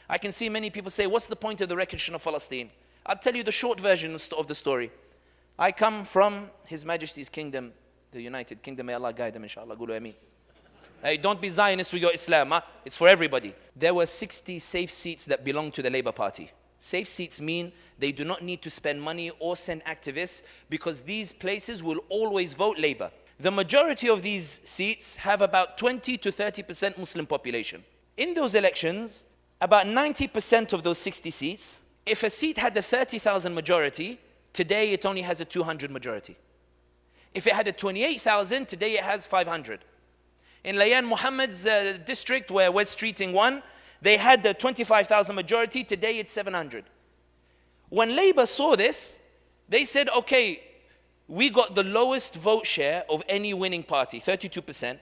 I can see many people say, what's the point of the recognition of Palestine? I'll tell you the short version of the story. I come from His Majesty's Kingdom, the United Kingdom. May Allah guide them, inshallah. Gulu ameen. Hey, don't be Zionist with your Islam. Huh? It's for everybody. There were 60 safe seats that belong to the Labour Party. Safe seats mean they do not need to spend money or send activists, because these places will always vote Labour. The majority of these seats have about 20 to 30% Muslim population. In those elections, about 90% of those 60 seats, if a seat had a 30,000 majority, today it only has a 200 majority. If it had a 28,000, today it has 500. In Layan Muhammad's district, where West Streeting won, they had the 25,000 majority, today it's 700. When Labour saw this, they said, okay, we got the lowest vote share of any winning party, 32%,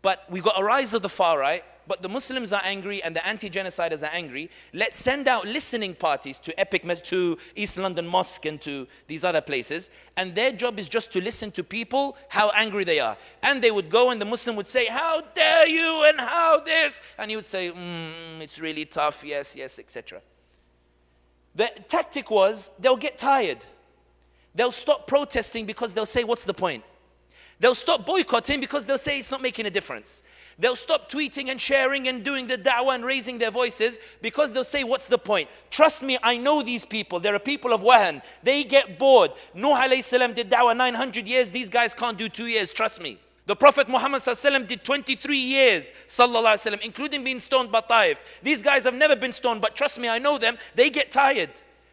but we got a rise of the far right, but the Muslims are angry and the anti-genociders are angry. Let's send out listening parties to East London Mosque and to these other places, and their job is just to listen to people, how angry they are. And they would go and the Muslim would say, how dare you, and how this, and he would say, it's really tough, yes, yes, etc. The tactic was, they'll get tired. They'll stop protesting because they'll say, what's the point? They'll stop boycotting because they'll say it's not making a difference. They'll stop tweeting and sharing and doing the da'wah and raising their voices because they'll say, what's the point? Trust me, I know these people. They're a people of Wahan. They get bored. Nuh alayhi salam did da'wah 900 years. These guys can't do 2 years, trust me. The Prophet Muhammad sallallahu alaihi wasallam did 23 years, sallallahu alaihi wasallam, including being stoned by Taif. These guys have never been stoned, but trust me, I know them. They get tired.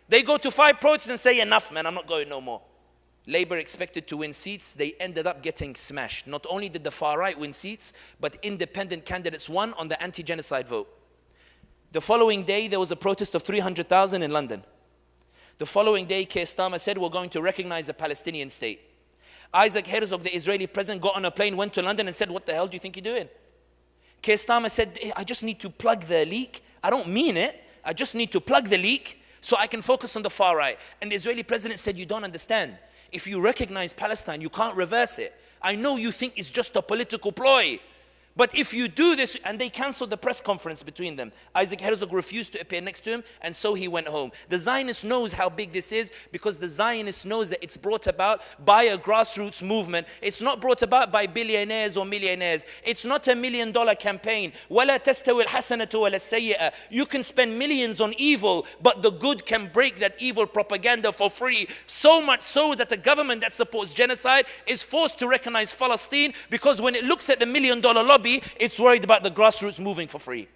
They go to 5 protests and say, enough, man, I'm not going no more. Labour expected to win seats. They ended up getting smashed. Not only did the far right win seats, but independent candidates won on the anti-genocide vote. The following day, there was a protest of 300,000 in London. The following day, Keir Starmer said, we're going to recognize a Palestinian state. Isaac Herzog, the Israeli president, got on a plane, went to London and said, what the hell do you think you're doing? Keir Starmer said, hey, I just need to plug the leak. I don't mean it. I just need to plug the leak so I can focus on the far right. And the Israeli president said, you don't understand. If you recognize Palestine, you can't reverse it. I know you think it's just a political ploy. But if you do this, and they canceled the press conference between them. Isaac Herzog refused to appear next to him, and so he went home. The Zionist knows how big this is, because the Zionist knows that it's brought about by a grassroots movement. It's not brought about by billionaires or millionaires. It's not a $1 million campaign. وَلَا تَسْتَوِي الْحَسَنَةُ وَلَا السَّيِّئَةُ. You can spend millions on evil, but the good can break that evil propaganda for free. So much so that the government that supports genocide is forced to recognize Palestine, because when it looks at the $1 million lobby, it's worried about the grassroots moving for free.